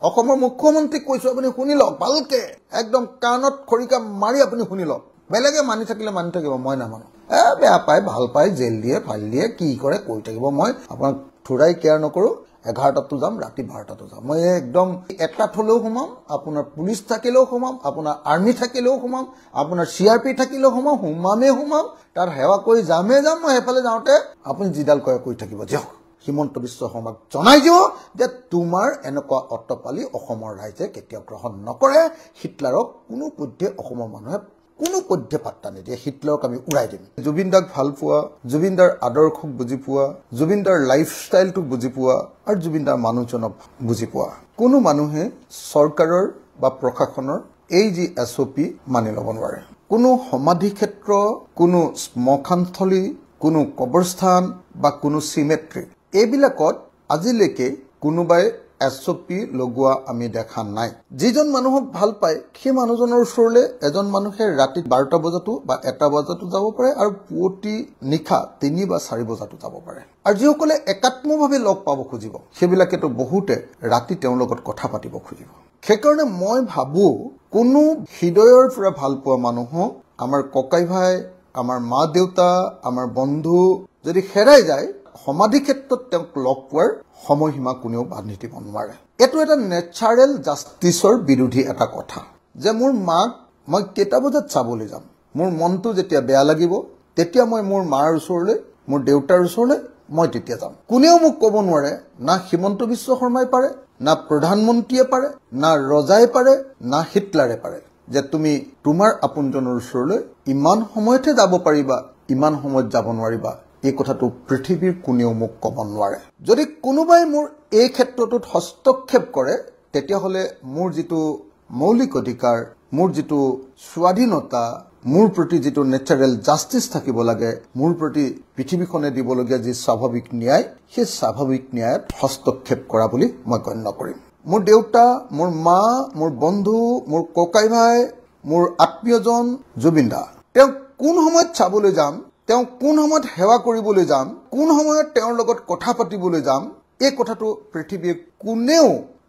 অসমৰ মুখ্যমন্ত্ৰীক কৈছো আপুনি শুনি লওক ভালকে একদম কাণত খৰিকা মাৰি আপুনি শুনি লওক বেলেগে মানি থাকিলে মানি থাকিব মই নামানো বেয়া পায় ভাল পায় জেল দিয়ে ফাইল দিয়ে কি কৰে কৈ থাকিব মই আপোনাক থোৰাই কেয়াৰ নকৰো 11টাতো যাম ৰাতি 12টাতো যাম মই একদম এটাত হলেও সোমাম আপোনাৰ পুলিচ থাকিলেও সোমাম আপোনাৰ আৰ্মি থাকিলেও সোমাম আপোনাৰ সিআৰপি থাকিলেও সোমাম তাৰ সেৱা কৰি যামে যাম মই হেফালে যাওঁতে আপুনি জিডাল কৈ থাকিব দিয়ক হিমন্ত বিশ্ব শৰ্মাক জনাই দিও যে তোমাৰ এনেকুৱা অট্টপালি অসমৰ ৰাইজে কেতিয়াও গ্ৰহণ নকৰে হিটলাৰক কোনো পধ্যে অসমৰ মানুহে কোনো পধ্যে পাত্তা নিদিয়ে হিটলাৰক আমি উৰাই দিম জুবিন দাক ভাল পোৱা জুবিন দাৰ আদৰ্শক বুজি পোৱা জুবিন দাৰ লাইফষ্টাইলটো বুজি পোৱা আৰু জুবিন দাৰ মানুহজনক বুজি পোৱা কোনো মানুহে চৰকাৰৰ বা প্ৰশাসনৰ এই যি এছঅপি মানি ল'ব নোৱাৰে কোনো সমাধি ক্ষেত্ৰ কোনো শ্মশানস্থলী কোনো কবৰস্থান বা কোনো সিমেট্ৰি এইবিলাকত আজিলৈকে কোনোবাই এছঅপি লগোৱা আমি দেখা নাই যিজন মানুহক ভাল পায় সেই মানুহজনৰ ওচৰলৈ এজন মানুহে ৰাতি 12টা বজাতো বা 1টা বজাতো যাব পাৰে আৰু পুৱতি নিশা 3 বা 4 বজাতো যাব পাৰে আৰু যিসকলে একাত্মভাৱে লগ পাব খুজিব সেইবিলাকেতো বহুতে ৰাতি তেওঁৰ লগত কথা পাতিব খুজিব সেইকাৰণে মই ভাবো কোনো হৃদয়ৰ পৰা ভাল পোৱা মানুহক আমাৰ ককাই ভাই আমাৰ মা দেউতা আমাৰ বন্ধু যদি হেৰাই যায় সমাধি ক্ষেত্ৰত তেওঁক লগ পোৱাৰ সময়সীমা কোনেও বান্ধি দিব নোৱাৰে এটো এটা নেচাৰেল জাষ্টিছৰ বিৰোধী এটা কথা যে মোৰ মাক মই কেটা বজাত চাবলৈ যাম মোৰ মনটো যেতিয়া বেয়া লাগিব তেতিয়া মই মোৰ মাৰ ওচৰলৈ মোৰ দেউতাৰ ওচৰলৈ মই তেতিয়া যাম কোনেও মোক ক'ব নোৱাৰে না হিমন্ত বিশ্ব শৰ্মাই পাৰে না প্ৰধানমন্ত্ৰীয়ে পাৰে না ৰজাই পাৰে না হিটলাৰে পাৰে যে তুমি তোমাৰ আপোনজনৰ ওচৰলৈ ইমান সময়তে যাব পাৰিবা ইমান সময়ত যাব নোৱাৰিবা এই কথাটো পৃথিৱীৰ কোনেও মোক ক'ব নোৱাৰে যদি কোনোবাই মোৰ এই ক্ষেত্ৰটোত হস্তক্ষেপ কৰে তেতিয়া হলে মোৰ যেটো মৌলিক অধিকাৰ মোৰ যেটো স্বাধীনতা মোৰ প্ৰতি যেটো নেচাৰেল জাষ্টিছ থাকিব লাগে মোৰ প্ৰতি পৃথিৱীখনে দিবলগীয়া যি স্বাভাৱিক ন্যায় সেই স্বাভাৱিক ন্যায়ত হস্তক্ষেপ কৰা বুলি মই গণ্য কৰিম মোৰ দেউতা মোৰ মা মোৰ বন্ধু মোৰ ককাই ভাই মোৰ আত্মীয়জন জুবিন দা তেওঁ কোন সময়ত চাবলৈ যাম তেওঁ কোন সময়ত সেৱা কৰিবলৈ যাম কোন সময়ত তেওঁৰ লগত কথা পাতিবলৈ যাম এই কথাটো পৃথিৱীৰ কোনেও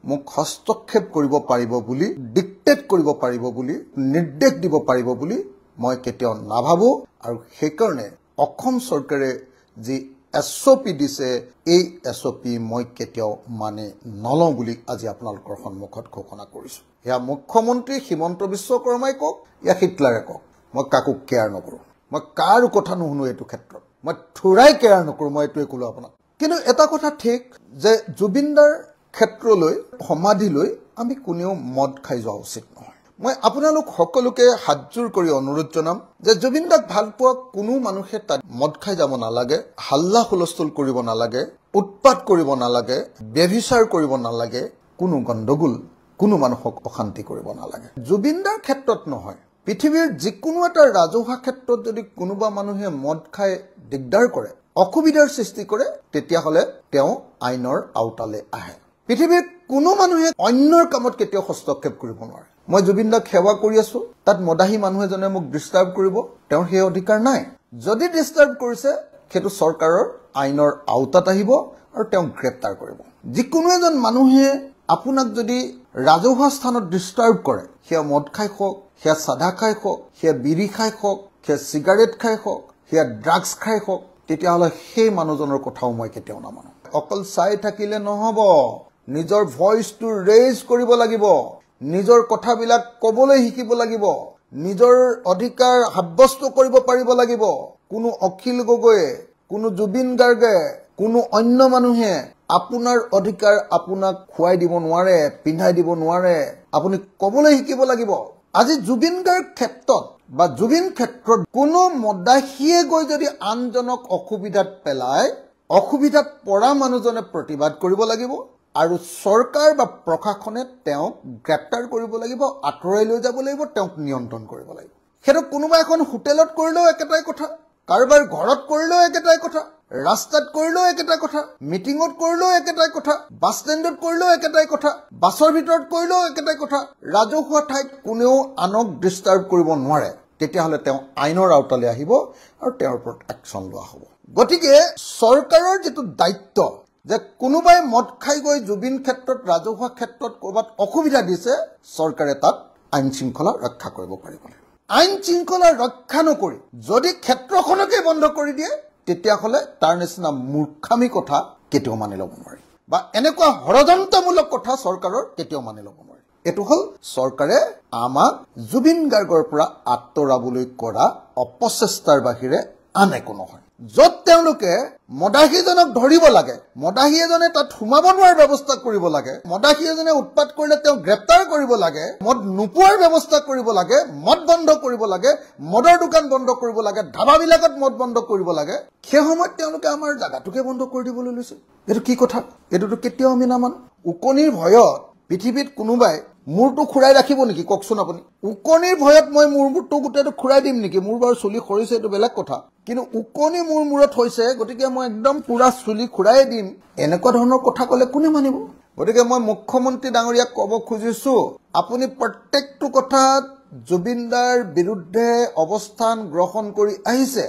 মোক হস্তক্ষেপ কৰিব পাৰিব বুলি ডিক্টেট কৰিব পাৰিব বুলি নিৰ্দেশ দিব পাৰিব বুলি মই কেতিয়াও নাভাবো আৰু সেইকাৰণে অসম চৰকাৰে যি এছঅপি দিছে এই এছঅপি মই কেতিয়াও মানে নলওঁ বুলি আজি আপোনালোকৰ সন্মুখত ঘোষণা কৰিছো ইয়া মুখ্যমন্ত্ৰী হিমন্ত বিশ্ব শৰ্মাই কক ইয়া হিটলাৰে কক মই কাকো কেয়াৰ নকৰো মই কাৰো কথা নুশুনো এইটো ক্ষেত্ৰত মই থোৰাই কেয়াৰ নকৰো মই এইটোৱে কলো আপোনাক কিন্তু এটা কথা ঠিক যে জুবিনদাৰ ক্ষেত্ৰলৈ সমাধিলৈ আমি কোনেও মদ খাই যোৱা উচিত নহয় মই আপোনালোক সকলোকে হাতজোৰ কৰি অনুৰোধ জনাম যে জুবিনদাক ভাল পোৱা কোনো মানুহে তাত মদ খাই যাব নালাগে হাল্লা হুলস্থুল কৰিব নালাগে উৎপাত কৰিব নালাগে বেভিচাৰ কৰিব নালাগে কোনো গণ্ডগোল কোনো মানুহক অশান্তি কৰিব নালাগে জুবিনদাৰ ক্ষেত্ৰত নহয় পৃথিৱীৰ যিকোনো এটা ৰাজহুৱা ক্ষেত্ৰত যদি কোনোবা মানুহে মদ খাই দিগদাৰ কৰে অসুবিধাৰ সৃষ্টি কৰে তেতিয়া হলে তেওঁ আইনৰ আওতালে আহে পৃথিৱীৰ কোনো মানুহে অন্যৰ কামত কেতিয়াও হস্তক্ষেপ কৰিব নোৱাৰে মই জুবিনদাক সেৱা কৰি আছো তাত মদাহী মানুহ এজনে মোক ডিস্টাৰ্ব কৰিব তেওঁৰ সেই অধিকাৰ নাই যদি ডিস্টাৰ্ব কৰিছে সেইটো চৰকাৰৰ আইনৰ আওতাত আহিব আৰু তেওঁ গ্ৰেপ্তাৰ কৰিব যিকোনো এজন মানুহে আপোনাক যদি ৰাজহুৱা স্থানত ডিস্টাৰ্ব কৰে সেয়া মদ খাই হওক সেয়া সাদা খাই হওক সেয়া বিড়ি খাই হওক সেয়া সিগাৰেট খাই হওক সেয়া ড্ৰাগছ খাই হওক তেতিয়াহ'লে সেই মানুহজনৰ কথাও মই কেতিয়াও নামানো অকল চাই থাকিলে নহব নিজৰ ভয়েসটো ৰেজ কৰিব লাগিব নিজৰ কথাবিলাক ক'বলৈ শিকিব লাগিব নিজৰ অধিকাৰ সাব্যস্ত কৰিব পাৰিব লাগিব কোনো অখিল গগৈয়ে কোনো জুবিন গাৰ্গে কোনো অন্য মানুহে আপোনাৰ অধিকাৰ আপোনাক খুৱাই দিব নোৱাৰে পিন্ধাই দিব নোৱাৰে আপুনি ক'বলৈ শিকিব লাগিব আজি জুবিন গাৰ্গ ক্ষেত্ৰত বা জুবিন ক্ষেত্ৰত কোনো মদাহীয়ে গৈ যদি আনজনক অসুবিধাত পেলায় অসুবিধাত পৰা মানুহজনে প্ৰতিবাদ কৰিব লাগিব আৰু চৰকাৰ বা প্ৰশাসনে তেওঁক গ্ৰেপ্তাৰ কৰিব লাগিব আঁতৰাই লৈ যাব লাগিব তেওঁক নিয়ন্ত্ৰণ কৰিব লাগিব সেইটো কোনোবা এখন হোটেলত কৰিলেও একেটাই কথা কাৰোবাৰ ঘৰত কৰিলেও একেটাই কথা ৰাস্তাত কৰিলেও একেটাই কথা মিটিঙত কৰিলেও একেটাই কথা বাছ ষ্টেণ্ডত কৰিলেও একেটাই কথা বাছৰ ভিতৰত কৰিলেও একেটাই কথা ৰাজহুৱা ঠাইত কোনেও আনক ডিস্টাৰ্ব কৰিব নোৱাৰে তেতিয়াহ'লে তেওঁ আইনৰ আওতালৈ আহিব আৰু তেওঁৰ ওপৰত একচন লোৱা হ'ব গতিকে চৰকাৰৰ যেটো দায়িত্ব যে কোনোবাই মদ খাই গৈ জুবিন ক্ষেত্ৰত ৰাজহুৱা ক্ষেত্ৰত ক'ৰবাত অসুবিধা দিছে চৰকাৰে তাত আইন শৃংখলা ৰক্ষা কৰিব পাৰিব লাগিব আইন শৃংখলা ৰক্ষা নকৰি যদি ক্ষেত্ৰখনকে বন্ধ কৰি দিয়ে তেতিয়াহ'লে তাৰ নিচিনা মূৰ্খামি কথা কেতিয়াও মানি ল'ব নোৱাৰি বা এনেকুৱা ষড়যন্ত্ৰমূলক কথা চৰকাৰৰ কেতিয়াও মানি ল'ব নোৱাৰি এটো হল চৰকাৰে আমাক জুবিন গাৰ্গৰ পৰা আঁতৰাবলৈ কৰা অপচেষ্টাৰ বাহিৰে আন একো নহয় য'ত তেওঁলোকে মদাহীজনক ধৰিব লাগে মদাহী এজনে তাত সোমাব নোৱাৰাৰ ব্যৱস্থা কৰিব লাগে মদাহী এজনে উৎপাত কৰিলে তেওঁ গ্ৰেপ্তাৰ কৰিব লাগে মদ নোপোৱাৰ ব্যৱস্থা কৰিব লাগে মদ বন্ধ কৰিব লাগে মদৰ দোকান বন্ধ কৰিব লাগে ধাবাবিলাকত মদ বন্ধ কৰিব লাগে সেই সময়ত তেওঁলোকে আমাৰ জাগাটোকে বন্ধ কৰি দিবলৈ লৈছে এইটো কি কথা এইটোতো কেতিয়াও আমি নামানো উকনিৰ ভয়ত পৃথিৱীত কোনোবাই মূৰটো খুৰাই ৰাখিব নেকি কওকচোন আপুনি উকনিৰ ভয়ত মই মূৰটো গোটেইটো খুৰাই দিম নেকি মোৰ বাৰু চুলি খৰিছে এইটো বেলেগ কথা কিন্তু উকনি মোৰ মূৰত হৈছে গতিকে মই একদম পুৰা চুলি খুৰাই দিম এনেকুৱা ধৰণৰ কথা ক'লে কোনে মানিব গতিকে মই মুখ্যমন্ত্ৰী ডাঙৰীয়াক ক'ব খুজিছো আপুনি প্ৰত্যেকটো কথাত জুবিনদাৰ বিৰুদ্ধে অৱস্থান গ্ৰহণ কৰি আহিছে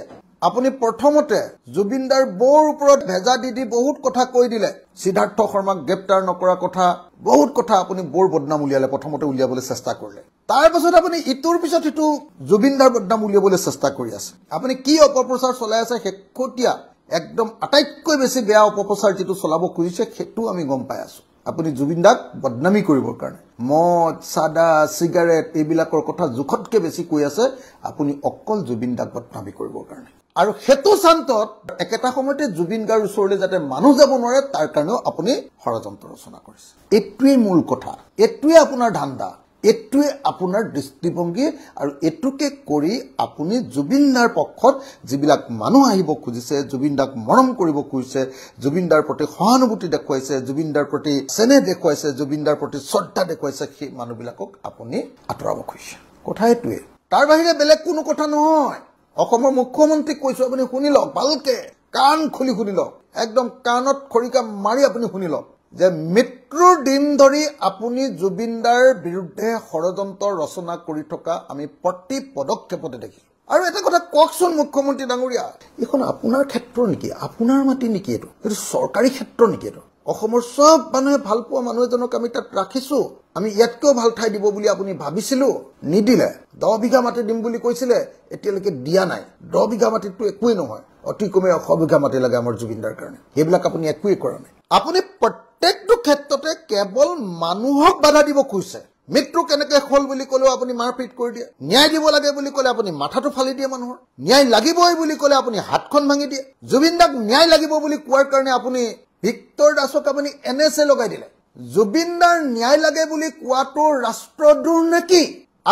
আপুনি প্ৰথমতে জুবিনদাৰ বৰ ওপৰত ভেজা দি বহুত কথা কৈ দিলে সিদ্ধাৰ্থ শৰ্মাক গ্ৰেপ্তাৰ নকৰা কথা বহুত কথা আপুনি বৰ বদনাম উলিয়ালে প্ৰথমতে উলিয়াবলৈ চেষ্টা কৰিলে তাৰ পাছত আপুনি ইটোৰ পিছত ইটো জুবিনদাৰ বদনাম উলিয়াবলৈ চেষ্টা কৰি আছে আপুনি কি অপপ্ৰচাৰ চলাই আছে শেষতীয়া একদম আটাইতকৈ বেছি বেয়া অপপ্ৰচাৰ যেটো চলাব খুজিছে সেইটো আমি গম পাই আছো আপুনি জুবিনদাক বদনামি কৰিবৰ কাৰণে মদ সাদা সিগাৰেট এইবিলাকৰ কথা জুখতকে বেছি কৈ আছে আপুনি অকল জুবিনদাক বদনামি কৰিবৰ কাৰণে আৰু হেতু শান্তত একেটা সময়তে জুবিন গাৰ ওচৰলৈ যাতে মানুহ যাব নোৱাৰে তাৰ কাৰণেও আপুনি ষড়যন্ত্ৰ ৰচনা কৰিছে এটোৱে মূল কথা এটোৱে আপোনাৰ ধান্দা এটোৱে আপোনাৰ দৃষ্টিভংগী আৰু এটোকে কৰি আপুনি জুবিনদাৰ পক্ষত যিবিলাক মানুহ আহিব খুজিছে জুবিনদাক মৰম কৰিব খুজিছে জুবিনদাৰ প্ৰতি সহানুভূতি দেখুৱাইছে জুবিনদাৰ প্ৰতি স্নেহ দেখুৱাইছে জুবিনদাৰ প্ৰতি শ্ৰদ্ধা দেখুৱাইছে সেই মানুহবিলাকক আপুনি আঁতৰাব খুজিছে কথা এটোৱে তাৰ বাহিৰে বেলেগ কোনো কথা নহয় অসমৰ মুখ্যমন্ত্ৰীক কৈছো আপুনি শুনি লওক ভালকে কাণ খুলি শুনি লওক একদম কাণত খৰিকা মাৰি আপুনি শুনি লওক যে মৃত্যুৰ দিন ধৰি আপুনি জুবিনদাৰ বিৰুদ্ধে ষড়যন্ত্ৰ ৰচনা কৰি থকা আমি প্ৰতি পদক্ষেপতে দেখি আৰু এটা কথা কওকচোন মুখ্যমন্ত্ৰী ডাঙৰীয়া এখন আপোনাৰ ক্ষেত্ৰ নেকি আপোনাৰ মাটি নেকি এইটো চৰকাৰী ক্ষেত্ৰ নেকি এইটো অসমৰ সব মানুহে ভাল পোৱা মানুহ এজনক আমি তাত ৰাখিছো আমি ইয়াতকেও ভাল ঠাই দিব বুলি আপুনি ভাবিছিলো নিদিলে 10 বিঘা মাটি দিম বুলি কৈছিলে এতিয়ালৈকে দিয়া নাই 10 বিঘা মাটিটো একোই নহয় অতি কমে 100 বিঘা মাটি লাগে আমাৰ জুবিনদাৰ কাৰণে এইবিলাক আপুনি একোই কৰা নাই আপুনি প্ৰত্যেকটো ক্ষেত্ৰতে কেৱল মানুহক বাধা দিব খুজিছে মৃত্যু কেনেকৈ হল বুলি ক'লেও আপুনি মাৰপিট কৰি দিয়ে ন্যায় দিব লাগে বুলি ক'লে আপুনি মাথাটো ফালি দিয়ে মানুহৰ ন্যায় লাগিবই বুলি ক'লে আপুনি হাতখন ভাঙি দিয়ে জুবিনদাক ন্যায় লাগিব বুলি কোৱাৰ কাৰণে আপুনি ভিক্টৰ দাসক আপুনি এনএসএ লগাই দিলে জুবিনদাৰ ন্যায় লাগে বুলি কোৱাটো ৰাষ্ট্ৰদ্ৰোহ নেকি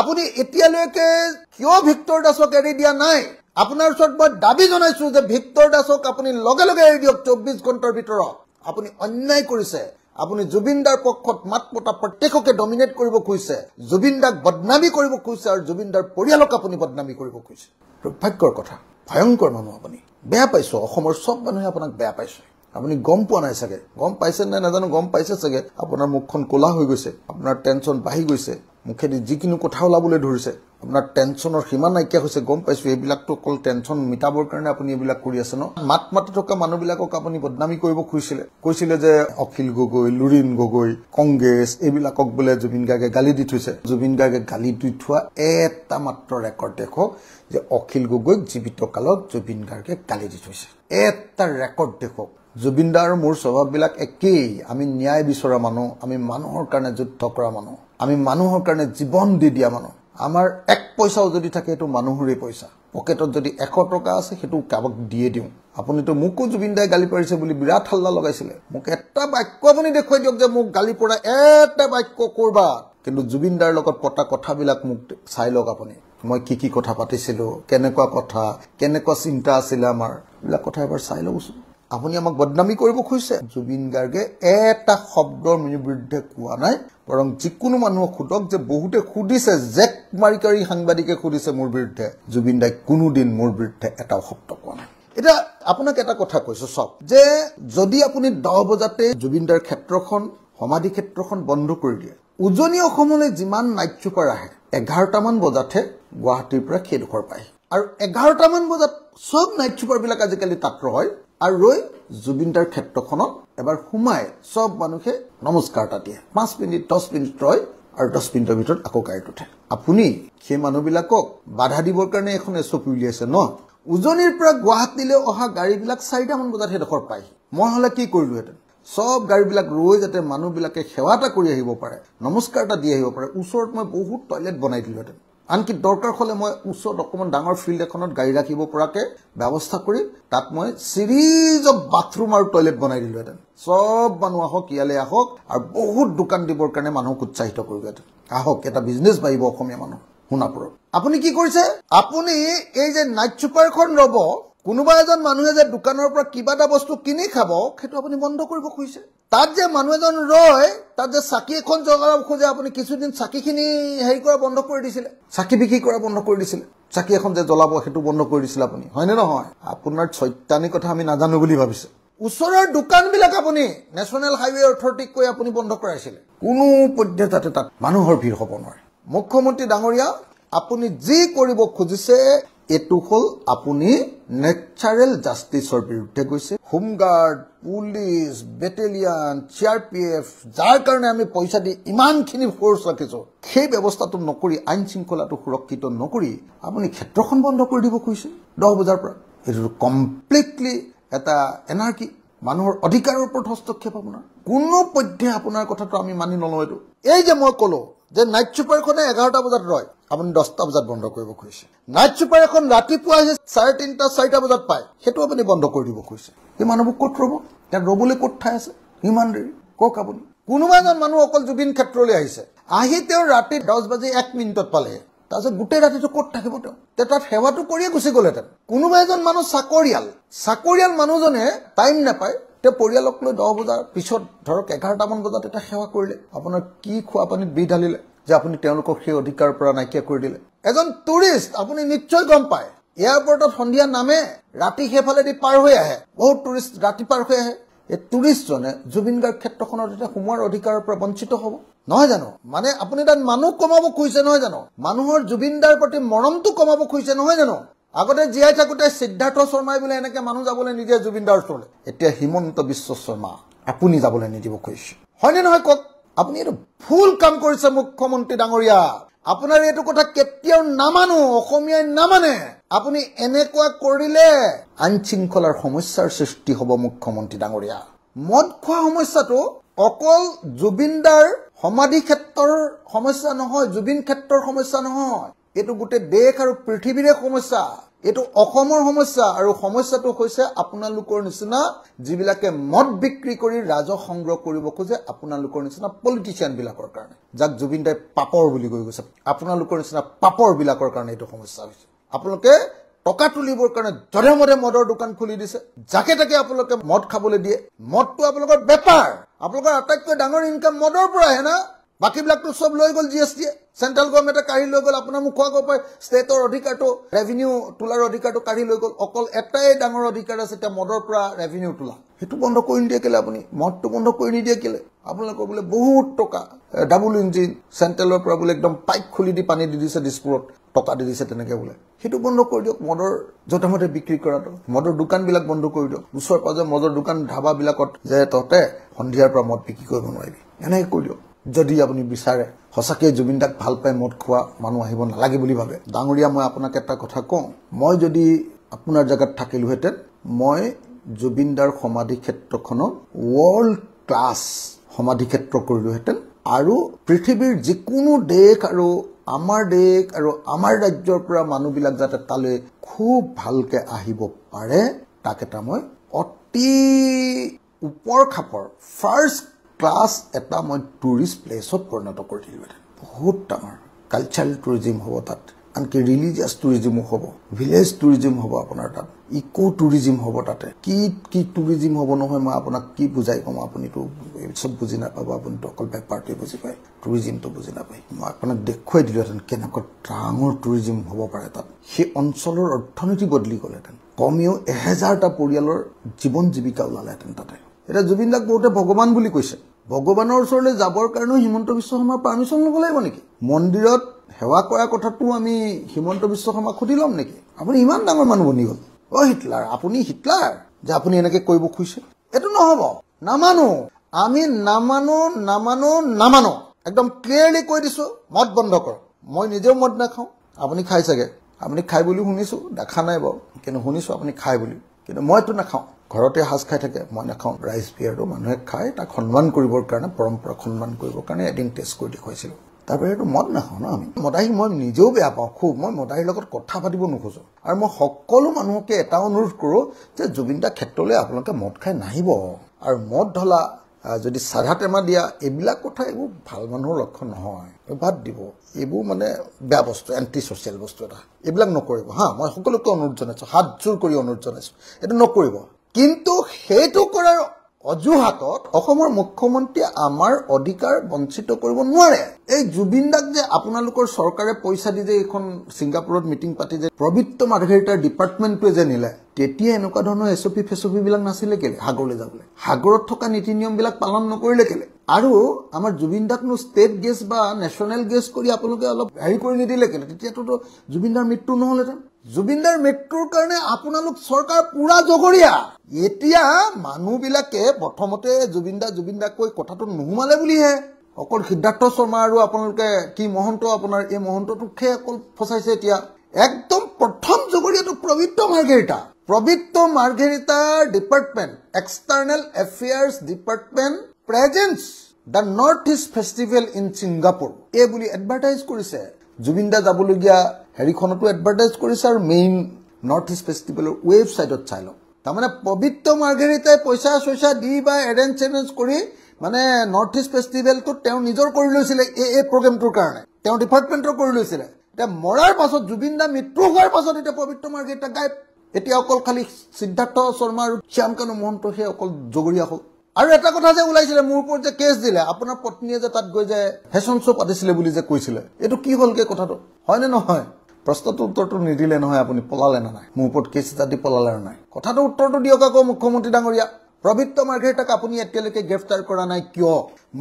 আপুনি এতিয়ালৈকে কিয় ভিক্টৰ দাসক এৰি দিয়া নাই আপোনাৰ ওচৰত মই দাবী জনাইছো যে ভিক্টৰ দাসক আপুনি লগে লগে এৰি দিয়ক 24 ঘণ্টাৰ ভিতৰত আপুনি অন্যায় কৰিছে আপুনি জুবিনদাৰ পক্ষত মাত পতা প্ৰত্যেককে ডমিনেট কৰিব খুজিছে জুবিনদাক বদনামি কৰিব খুজিছে আৰু জুবিনদাৰ পৰিয়ালক আপুনি বদনামি কৰিব খুজিছে দুৰ্ভাগ্যৰ কথা ভয়ংকৰ মানুহ আপুনি বেয়া পাইছো অসমৰ সব মানুহে আপোনাক বেয়া পাইছে আপুনি গম পোৱা নাই চাগে গম পাইছে না নাজানো গম পাইছে চাগে আপোনাৰ মুখখন কোলা হৈ গৈছে আপোনাৰ টেনচন বাঢ়ি গৈছে মুখেদি যিকিনো কথা ওলাবলৈ ধৰিছে আপোনাৰ টেনচনৰ সীমা নাইকিয়া হৈছে গম পাইছো এইবিলাকটো কল টেনচন মিটাবৰ কাৰণে আপুনি এইবিলাক কৰি আছে ন মাত মাতি থকা মানুহবিলাকক আপুনি বদনামি কৰিব কৈছিলে যে অখিল গগৈ লুৰিন গগৈ কংগ্ৰেছ এইবিলাকক বোলে জুবিন গাৰ্গে গালি দি থৈছে জুবিন গাৰ্গে গালি দি থোৱা এটা মাত্ৰ ৰেকৰ্ড দেখক যে অখিল গগৈক জীৱিত কালত জুবিন গাৰ্গে গালি দি থৈছে এটা ৰেকৰ্ড দেখক জুবিনদাৰ মোৰ স্বভাৱবিলাক একেই আমি ন্যায় বিচৰা মানুহ আমি মানুহৰ কাৰণে যুদ্ধ কৰা মানুহ আমি মানুহৰ কাৰণে জীৱন দি দিয়া মানুহ আমাৰ এক পইচাও যদি থাকে এটো মানুহৰে পইচা পকেটত যদি 100 টকা আছে হেতু কাবক দিয়ে দিও আপুনি তো মুকু জুবিনদাই গালি পাৰিছে বুলি বিৰাট হাল্লা লগাইছিলে মোক এটা বাক্য আপুনি দেখুৱাই দিয়ক যে মোক গালি পৰা এটা বাক্য কৰবা কিন্তু জুবিনদাৰ লগত পতা কথাবিলাক মোক চাই লওক আপুনি মই কি কথা পাতিছিলো কেনেকুৱা কথা কেনেকুৱা চিন্তা আছিল আমাৰ বিলা কথা এবাৰ চাই লওঁছো আপুনি আমাক বদনামি কৰিব খুজিছে জুবিন গাৰ্গে এটা শব্দৰ বিৰুদ্ধে কোৱা নাই বৰং যিকোনো মানুহ খুদক যে বহুতে খুদিছে জেক মাৰিকাৰী সাংবাদিকে খুদিছে মোৰ বিৰুদ্ধে জুবিন দাই কোনো দিন মোৰ বিৰুদ্ধে এটা শব্দ কোৱা নাই এটা আপোনাক এটা কথা কৈছো সব যে যদি আপুনি 10 বজাতে জুবিনদাৰ ক্ষেত্ৰখন সমাধি ক্ষেত্ৰখন বন্ধ কৰি দিয়ে উজনি অসমলৈ যিমান নাইট চুপাৰ আহে 11টা মান বজাতে গুৱাহাটীৰ পৰা খেদখৰ পায় আৰু 11টা মান বজাত সব নাইট চুপাৰ বিলাক আজিকালি তাত্ৰ হয় আৰু ৰৈ জুবিনদাৰ ক্ষেত্ৰখনত এবাৰ সোমাই সব মানুহে নমস্কাৰ এটা দিয়ে 5 মিনিট 10 মিনিট ৰয় আৰু 10 মিনিটৰ ভিতৰত আকৌ গাড়ীত উঠে আপুনি সেই মানুহবিলাকক বাধা দিবৰ কাৰণে এখন এছঅপি উলিয়াইছে ন উজনিৰ পৰা গুৱাহাটীলৈ অহা গাড়ীবিলাক 4টা মান বজাত হেডখৰ পায় মই হলে কি কৰিলোহেঁতেন সব গাড়ীবিলাক ৰৈ যাতে মানুহবিলাকে সেৱা এটা কৰি আহিব পাৰে নমস্কাৰ এটা দি আহিব পাৰে ওচৰত মই বহুত টয়লেট বনাই দিলোহেঁতেন আনকি দৰকাৰ হলে মই ওচৰত অকমান ডাঙৰ ফিল্ড এখনত গাড়ী ৰাখিব পৰাকে ব্যৱস্থা কৰি তাত মই সিৰিজ অফ বাথৰুম আৰু টয়লেট বনাই দিলোহেঁতেন সব মানুহ আহক ইয়ালে আহক আৰু বহুত দোকান দিবৰ কাৰণে মানুহক উৎসাহিত কৰিলোহেঁতেন আহক এটা বিজনেছ বাঢ়িব অসমীয়া মানুহ সোণাপুৰত আপুনি কি কৰিছে আপুনি এই যে নাইট চুপাৰখন ৰব কোনোবা এজন মানুহে যে দোকানৰ পৰা কিবা এটা বস্তু কিনি খাব সেইটো আপুনি বন্ধ কৰিব খুজিছে তাত যে মানুহ এজন ৰয় তাত যে চাকি এখন জ্বলাব খোজে আপুনি কিছুদিন চাকিখিনি হেৰি কৰা বন্ধ কৰি দিছিলে চাকি বিক্ৰী কৰা বন্ধ কৰি দিছিলে চাকি এখন যে জ্বলাব সেইটো বন্ধ কৰি দিছিলে আপুনি হয়নে নহয় আপোনাৰ চৈতানি কথা আমি নাজানো বুলি ভাবিছে ওচৰৰ দোকানবিলাক আপুনি নেশ্যনেল হাইৱে অথৰিটিক কৈ আপুনি বন্ধ কৰাইছিলে কোনো পদ্ধতিতে তাত মানুহৰ ভিৰ হ'ব নোৱাৰে মুখ্যমন্ত্ৰী ডাঙৰীয়া আপুনি যি কৰিব খুজিছে এটো হল আপুনি নেচাৰেল জাস্টিসৰ বিৰুদ্ধে গৈছে হোমগাৰ্ড পুলিচ বেটেলিয়ান সিআৰপিএফ যাৰ কাৰণে আমি পইচা দি ইমানখিনি ফোৰ্স ৰাখিছো সেই ব্যৱস্থাটো নকৰি আইন শৃংখলাটো সুৰক্ষিত নকৰি আপুনি ক্ষেত্ৰখন বন্ধ কৰি দিব খুজিছে 10 বজাৰ পৰা এটো কমপ্লিটলি এটা এনাৰ্কি মানুহৰ অধিকাৰৰ ওপৰত হস্তক্ষেপ আপোনাৰ কোনো পধ্যে আপোনাৰ কথাটো আমি মানি নলওঁ এটো এই যে মই কলো যে নাইট চুপাৰখনে 11টা বজাত ৰয় আপুনি 10টা বজাত বন্ধ কৰিব খুজিছে নাইট চুপাৰ এখন ৰাতিপুৱা 3:30 4টা বজাত পায় সেইটো আপুনি বন্ধ কৰি দিব খুজিছে এই মানুহবোৰ ক'ত ৰব তাৰ ৰবলৈ ক'ত ঠাই আছে ইমান দেৰি কক আপুনি কোনোবা এজন মানুহ অকল জুবিন ক্ষেত্ৰলৈ আহিছে আহি তেওঁ ৰাতি 10:01 পালে তাৰপিছত গোটেই ৰাতিটো ক'ত থাকিব তেওঁ তাত সেৱাটো কৰিয়ে গুচি গ'লেতেন কোনোবা এজন মানুহ চাকৰিয়াল মানুহজনে টাইম নাপায় তে পৰিয়ালক লৈ 10 বজাৰ পিছত ধৰক 11টা মান বজাত এটা সেৱা কৰিলে আপোনাৰ কি খোৱা পানীত বি ঢালিলে যে আপুনি তেওঁলোকক সেই অধিকাৰৰ পৰা নাইকিয়া কৰি দিলে এজন টুৰিষ্ট আপুনি নিশ্চয় গম পায় এয়াৰপৰ্টত সন্ধিয়া নামে ৰাতি হেফালেদি পাৰ হৈ আহে বহুত টুৰিষ্ট ৰাতি পাৰ হৈ আহে এই টুৰিষ্টজনে জুবিন গাৰ্গ ক্ষেত্ৰখনত এটা সোমোৱাৰ অধিকাৰৰ পৰা বঞ্চিত হ'ব নহয় জানো মানে আপুনি তাত মানুহ কমাব খুজিছে নহয় জানো মানুহৰ জুবিনদাৰ প্ৰতি মৰমটো কমাব খুজিছে নহয় জানো আগতে জীয়াই থাকোতে সিদ্ধাৰ্থ শৰ্মাই বোলে এনেকে মানুহ যাবলৈ নিদিয়ে জুবিনদাৰ ওচৰলৈ এতিয়া হিমন্ত বিশ্ব শৰ্মা আপুনি যাবলৈ নিদিব খুজিছে হয়নে নহয় কক আপুনি এটো ফুল কাম কৰিছে মুখ্যমন্ত্ৰী ডাঙৰীয়া আপোনাৰ এটো কথা কেতিয়াও নামানো অসমীয়াই নামানে আপুনি এনেকুৱা কৰিলে আইন শৃংখলাৰ সমস্যাৰ সৃষ্টি হ'ব মুখ্যমন্ত্ৰী ডাঙৰীয়া মদ খোৱা সমস্যাটো অকল জুবিনদাৰ সমাধি ক্ষেত্ৰৰ সমস্যা নহয় জুবিন ক্ষেত্ৰৰ সমস্যা নহয় এটো গোটেই দেশ আৰু পৃথিৱীৰে সমস্যা এটো অসমৰ সমস্যা আৰু সমস্যাটো হৈছে আপোনালোকৰ নিচিনা যিবিলাকে মদ বিক্ৰী কৰি ৰাজহ সংগ্ৰহ কৰিব খোজে আপোনালোকৰ নিচিনা পলিটিচিয়ান বিলাকৰ কাৰণে যাক জুবিনদাই পাপৰ বুলি কৈ গৈছে আপোনালোকৰ নিচিনা পাপৰ বিলাকৰ কাৰণে এটো সমস্যা হৈছে আপোনালোকে টকা তুলিবৰ কাৰণে জধে মদৰ দোকান খুলি দিছে যাকে তাকে আপোনালোকে মদ খাবলৈ দিয়ে মদটো আপোনালোকৰ বেপাৰ আপোনালোকৰ আটাইতকৈ ডাঙৰ ইনকাম মদৰ পৰা আহে না বাকিবিলাকটো সব লৈ গল জিএসটি সেন্ট্ৰাল গভৰ্নমেন্টে কাঢ়ি লৈ গল আপোনাৰ মুখৰ গপাই ষ্টেটৰ অধিকাৰটো ৰেভিনিউ তোলাৰ অধিকাৰটো কাঢ়ি লৈ গল অকল এটাই ডাঙৰ অধিকাৰ আছে তে মদৰ পৰা ৰেভিনিউ তোলা হেতু বন্ধ কৰি নিদিয়ে কেলে আপুনি মদটো বন্ধ কৰি নিদিয়ে কেলে আপোনালোকৰ বোলে বহুত টকা ডাবল ইঞ্জিন সেন্ট্ৰেলৰ পৰা বোলে একদম পাইপ খুলি দি পানী দি দিছে ডিস্পুৰত টকা দি দিছে তেনেকে বোলে হেতু বন্ধ কৰি দিয়ক মদৰ জটামতে বিক্ৰী কৰাটো মদৰ দোকানবিলাক বন্ধ কৰি দিয়ক ওচৰ পাজৰ মদৰ দোকান ধাবা বিলাকত যে ততে সন্ধিয়াৰ পৰা মদ বিক্ৰী কৰিব নোৱাৰিবি এনে কৰি দিয়ক যদি আপুনি বিচাৰে হসাকে জুবিনদাক ভাল পাই মদ খোৱা মানুহ আহিব নালাগে বুলি ভাবে ডাঙৰীয়া মই আপোনাক এটা কথা কওঁ মই যদি আপোনাৰ জায়গাত থাকিলোহেতেন মই জুবিনদাৰ সমাধি ক্ষেত্ৰখনক ওয়াৰ্ল্ড ক্লাস সমাধি ক্ষেত্ৰ কৰিলোহেতেন আৰু পৃথিৱীৰ যিকোনো দেশ আৰু আমাৰ দেশ আৰু আমাৰ ৰাজ্যৰ পৰা মানুহবিলাক যাতে তালৈ খুব ভালকে আহিব পাৰে তাক এটা মই অতি ওপৰ খাপৰ ফাৰ্ষ্ট ক্লাস এটা মই টুৰিষ্ট প্লেছত পৰিণত কৰি দিলোহেঁতেন বহুত ডাঙৰ কালচাৰেল টুৰিজিম হ'ব তাত আনকি ৰিলিজিয়াছ টুৰিজিম হ'ব ভিলেজ টুৰিজিম হ'ব আপোনাৰ তাত ইকো টুৰিজিম হ'ব তাতে কি টুৰিজিম হ'ব নহয় মই আপোনাক কি বুজাই কম আপুনিতো সব বুজি নাপাব আপুনিতো অকল বেপাৰটোৱে বুজি পায় টুৰিজিমটো বুজি নাপায় মই আপোনাক দেখুৱাই দিলোহেঁতেন কেনেকুৱা ডাঙৰ টুৰিজিম হ'ব পাৰে তাত সেই অঞ্চলৰ অৰ্থনীতি বদলি গ'লেহেঁতেন কমেও 1000টা পৰিয়ালৰ জীৱন জীৱিকা ওলালেহেঁতেন তাতে এটা জুবিনদাক বহুতে ভগৱান বুলি কৈছে ভগৱানৰ ওচৰলৈ যাবৰ কাৰণে হিমন্ত বিশ্ব শৰ্মাৰ পাৰমিশন ল'ব লাগিব নেকি মন্দিৰত সেৱা কৰা কথাটো আমি হিমন্ত বিশ্ব শৰ্মাক সুধি ল'ম নেকি আপুনি ইমান ডাঙৰ মানুহ বনি গ'ল হিটলাৰ আপুনি হিটলাৰ যে আপুনি এনেকৈ কৰিব খুজিছে এইটো নহ'ব নামানো আমি নামানো একদম ক্লিয়াৰলি কৈ দিছো মদ বন্ধ কৰক মই নিজেও মদ নাখাওঁ আপুনি খাই চাগে আপুনি খাই বুলি শুনিছো দেখা নাই বাৰু কিন্তু শুনিছো আপুনি খাই বুলি কিন্তু মইতো নাখাওঁ ঘৰতে হাজ খাই থাকে মই নাখাওঁ ৰাইচ বিয়াৰটো মানুহে খায় তাক সন্মান কৰিবৰ কাৰণে পৰম্পৰা সন্মান কৰিবৰ কাৰণে এদিন টেষ্ট কৰি দেখুৱাইছিলোঁ তাৰপৰা এইটো মদ নাখাওঁ ন আমি মদাহী মই নিজেও বেয়া পাওঁ খুব মই মদাহীৰ লগত কথা পাতিব নোখোজো আৰু মই সকলো মানুহকে এটা অনুৰোধ কৰোঁ যে জুবিন দাৰ ক্ষেত্ৰলৈ আপোনালোকে মদ খাই নাহিব আৰু মদ ধলা যদি চাধা টেমা দিয়া এইবিলাক কথা এইবোৰ ভাল মানুহৰ লক্ষণ নহয় বাদ দিব এইবোৰ মানে বেয়া বস্তু এণ্টি ছ'চিয়েল বস্তু এটা এইবিলাক নকৰিব হা মই সকলোকে অনুৰোধ জনাইছোঁ হাত জোৰ কৰি অনুৰোধ জনাইছোঁ এইটো নকৰিব কিন্তু সেইটো কৰাৰ অজুহাতত অসমৰ মুখ্যমন্ত্ৰীয়ে আমাৰ অধিকাৰ বঞ্চিত কৰিব নোৱাৰে এই জুবিন দাক যে আপোনালোকৰ চৰকাৰে পইচা দি যে এইখন ছিংগাপুৰত মিটিং পাতি যে পবিত্ৰ মাৰ্ঘেৰিটাৰ ডিপাৰ্টমেণ্টটোৱে যে নিলে তেতিয়া এনেকুৱা ধৰণৰ এছঅপি ফেছঅপিবিলাক নাছিলে কেলে সাগৰলৈ যাবলৈ সাগৰত থকা নীতি নিয়মবিলাক পালন নকৰিলে কেলে আৰু আমাৰ জুবিন দাকনো ষ্টেট গেষ্ট বা নেশ্যনেল গেষ্ট কৰি আপোনালোকে অলপ হেৰি কৰি নিদিলে কেলে তেতিয়াতো জুবিন দাৰ মৃত্যু নহ'লহেঁতেন জুবিন দাৰ মৃত্যুৰ কাৰণে আপোনালোক চৰকাৰ পুৰা জগৰীয়া এতিয়া মানুহবিলাকে প্ৰথমতে জুবিন দা কৈ কথাটো নুহুমালে বুলিহে অকল সিদ্ধাৰ্থ শৰ্মা আৰু আপোনালোকে কি মহন্ত আপোনাৰ এই মহন্তটোকহে অকল ফচাইছে এতিয়া একদম প্ৰথম জগৰীয়াটো পবিত্ৰ মাৰ্ঘেৰিটাৰ department external affairs department presence the north east festival in Singapore এই বুলি এডভাৰটাইজ কৰিছে জুবিন দা যাবলগীয়া হেৰিখনতো এডভাৰটাইজ কৰিছে আৰু মেইন নৰ্থ ইষ্ট ফেষ্টিভেলৰ ৱেবছাইটত চাই লওক তাৰমানে পবিত্ৰ মাৰ্ঘেৰিটাই পইচা দি বা এৰেঞ্জ কৰি মানে নৰ্থ ইষ্ট ফেষ্টিভেলটো তেওঁ নিজৰ কৰি লৈছিলে এই প্ৰগ্ৰেমটোৰ কাৰণে তেওঁ ডিপাৰ্টমেণ্টৰ কৰি লৈছিলে এতিয়া মৰাৰ পাছত জুবিন দা মৃত্যু হোৱাৰ পাছত এতিয়া পবিত্ৰ মাৰ্ঘেৰিটা গায়ব এতিয়া অকল খালি সিদ্ধাৰ্থ শৰ্মা আৰু শ্যামকানু মহন্তহে অকল জগৰীয়া হ'ল আৰু এটা কথা যে ওলাইছিলে মোৰ ওপৰত যে কেছ দিলে আপোনাৰ পত্নীয়ে যে তাত গৈ যে ফেশ্বন শ্ব' পাতিছিলে বুলি যে কৈছিলে এইটো কি হ'লগে কথাটো হয়নে নহয় প্ৰশ্নটো উত্তৰটো নিদিলে নহয় আপুনি পলালে না নাই মোৰ ওপৰত কেছ এটা দি পলালে না নাই কথাটো উত্তৰটো দিয়ক আকৌ মুখ্যমন্ত্ৰী ডাঙৰীয়া পবিত্ৰ মাৰ্ঘেৰিটাক আপুনি এতিয়ালৈকে গ্ৰেফতাৰ কৰা নাই কিয়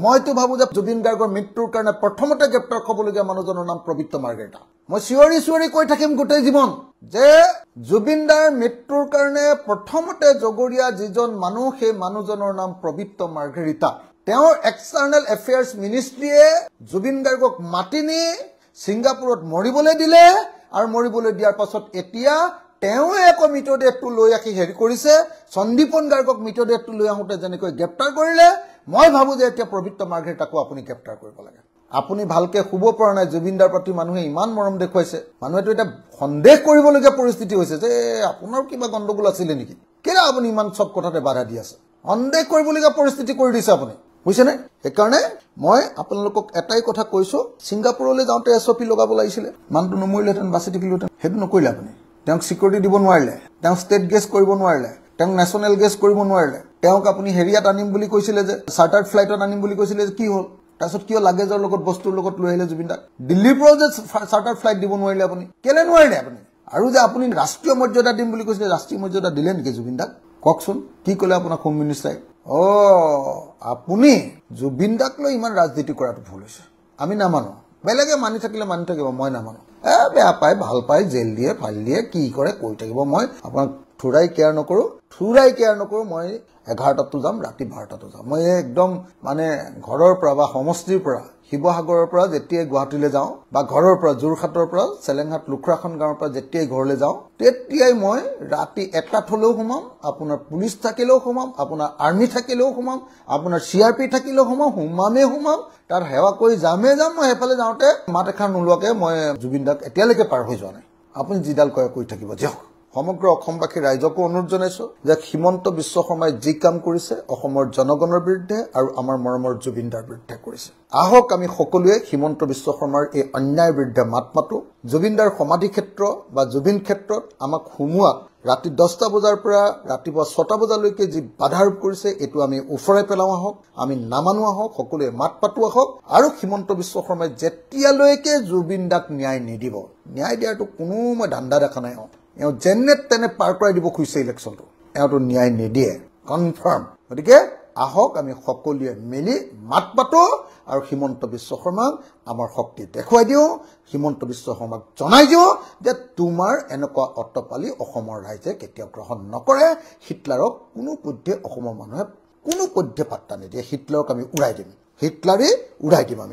মইতো ভাবো যে জুবিন গাৰ্গৰ মৃত্যুৰ কাৰণে প্ৰথমতে গ্ৰেফতাৰ হ'বলগীয়া মানুহজনৰ নাম পবিত্ৰ মাৰ্ঘেৰিটা মই চিঞৰি কৈ থাকিম গোটেই জীৱন যে জুবিন দাৰ মৃত্যুৰ কাৰণে প্ৰথমতে জগৰীয়া যিজন মানুহ সেই মানুহজনৰ নাম পবিত্ৰ মাৰ্ঘেৰিটা তেওঁৰ এক্সটাৰ্নেল এফেয়াৰ্ছ মিনিষ্ট্ৰীয়ে জুবিন গাৰ্গক মাতি নি ছিংগাপুৰত মৰিবলৈ দিলে আৰু মৰিবলৈ দিয়াৰ পাছত এতিয়া তেওঁ এক মৃতদেহটো লৈ আহি হেৰি কৰিছে সন্দীপন গাৰ্গক মৃতদেহটো লৈ আহোঁতে যেনেকৈ গ্ৰেপ্তাৰ কৰিলে মই ভাবো যে এতিয়া পবিত্ৰ মাৰ্ঘেৰিটাকো আপুনি গ্ৰেপ্তাৰ কৰিব লাগে আপুনি ভালকে শুব পৰা নাই জুবিন দাৰ প্ৰতি মানুহে ইমান মৰম দেখুৱাইছে মানুহেতো এটা সন্দেহ কৰিবলগীয়া পৰিস্থিতি হৈছে যে আপোনাৰ কিবা গণ্ডগোল আছিলে নেকি কেলে আপুনি ইমান সব কথাতে বাধা দি আছে সন্দেহ কৰিবলগীয়া পৰিস্থিতি কৰি দিছে আপুনি বুজিছেনে সেইকাৰণে মই আপোনালোকক এটাই কথা কৈছো ছিংগাপুৰলৈ যাওঁতে এছঅপি লগাব লাগিছিলে মানুহটো নমৰিলেহেঁতেন বাচি থাকিলোহেঁতেন সেইটো নকৰিলে আপুনি তেওঁক চিকিউৰিটি দিব নোৱাৰিলে তেওঁক ষ্টেট গেষ্ট কৰিব নোৱাৰিলে তেওঁক নেশ্যনেল গেষ্ট কৰিব নোৱাৰিলে তেওঁক আপুনি হেৰিয়াত আনিম বুলি কৈছিলে যে চাৰ্টাৰ্ড ফ্লাইটত আনিম বুলি কৈছিলে যে কি হ'ল তাৰপিছত কিয় লাগেজৰ লগত বস্তুৰ লগত লৈ আহিলে জুবিন দাক দিল্লীৰ পৰাও যে চাৰ্টাৰ্ড ফ্লাইট দিব নোৱাৰিলে আপুনি কেলে নোৱাৰিলে আপুনি আৰু যে আপুনি ৰাষ্ট্ৰীয় মৰ্যাদা দিম বুলি কৈছিলে ৰাষ্ট্ৰীয় মৰ্যাদা দিলে নেকি জুবিন দাক কওকচোন কি ক'লে আপোনাক হোম মিনিষ্টাৰে আপুনি জুবিন দাক লৈ ইমান ৰাজনীতি কৰাটো ভুল হৈছে আমি নামানো বেলেগে মানি থাকিলে মানি থাকিব মই নামানো বেয়া পায় ভাল পায় জেল দিয়ে ফাইল দিয়ে কি কৰে কৈ থাকিব মই আপোনাক থুৰাই কেয়াৰ নকৰোঁ মই 11টাতো যাম ৰাতি 12টাতো যাম মই একদম মানে ঘৰৰ পৰা বা সমষ্টিৰ পৰা শিৱসাগৰৰ পৰা যেতিয়াই গুৱাহাটীলৈ যাওঁ বা ঘৰৰ পৰা যোৰহাটৰ পৰা চেলেংহাট লুখৰাখন গাঁৱৰ পৰা যেতিয়াই ঘৰলৈ যাওঁ তেতিয়াই মই ৰাতি 1টাত হ'লেও সোমাম আপোনাৰ পুলিচ থাকিলেও সোমাম আপোনাৰ আৰ্মি থাকিলেও সোমাম আপোনাৰ CRP থাকিলেও সোমাম তাত সেৱা কৰি যাম মই সেইফালে যাওঁতে মাত এষাৰ নোলোৱাকে মই জুবিন দাক এতিয়ালৈকে পাৰ হৈ যোৱা নাই আপুনি যিডাল কয় কৈ থাকিব দিয়ক সমগ্ৰ অসমবাসী ৰাইজকো অনুৰোধ জনাইছো যে হিমন্ত বিশ্ব শৰ্মাই যি কাম কৰিছে অসমৰ জনগণৰ বিৰুদ্ধে আৰু আমাৰ মৰমৰ জুবিন দাৰ বিৰুদ্ধে কৰিছে আহক আমি সকলোৱে হিমন্ত বিশ্ব শৰ্মাৰ এই অন্যায়ৰ বিৰুদ্ধে মাত মাতো জুবিন দাৰ সমাধি ক্ষেত্ৰ বা জুবিন ক্ষেত্ৰত আমাক সোমোৱাত ৰাতি 10টা বজাৰ পৰা ৰাতিপুৱা 6টা বজালৈকে যি বাধা আৰোপ কৰিছে এইটো আমি উফৰাই পেলাও আহক আমি নামানো আহক সকলোৱে মাত পাতো আহক আৰু হিমন্ত বিশ্ব শৰ্মাই যেতিয়ালৈকে জুবিন দাক ন্যায় নিদিব ন্যায় দিয়াটো কোনো মই ধান্দা দেখা নাই এওঁ যেনে তেনে পাৰ কৰাই দিব খুজিছে ইলেকশ্যনটো এওঁতো ন্যায় নিদিয়ে কনফাৰ্ম গতিকে আহক আমি সকলোৱে মিলি মাত পাতো আৰু হিমন্ত বিশ্ব শৰ্মাক আমাৰ শক্তি দেখুৱাই দিওঁ হিমন্ত বিশ্ব শৰ্মাক জনাই দিওঁ যে তোমাৰ এনেকুৱা অট্টপালি অসমৰ ৰাইজে কেতিয়াও গ্ৰহণ নকৰে হিটলাৰক কোনো পধ্যে অসমৰ মানুহে কোনো পধ্যে পাত্তা নিদিয়ে হিটলাৰক আমি উৰাই দিম হিটলাৰে উৰাই দিম আমি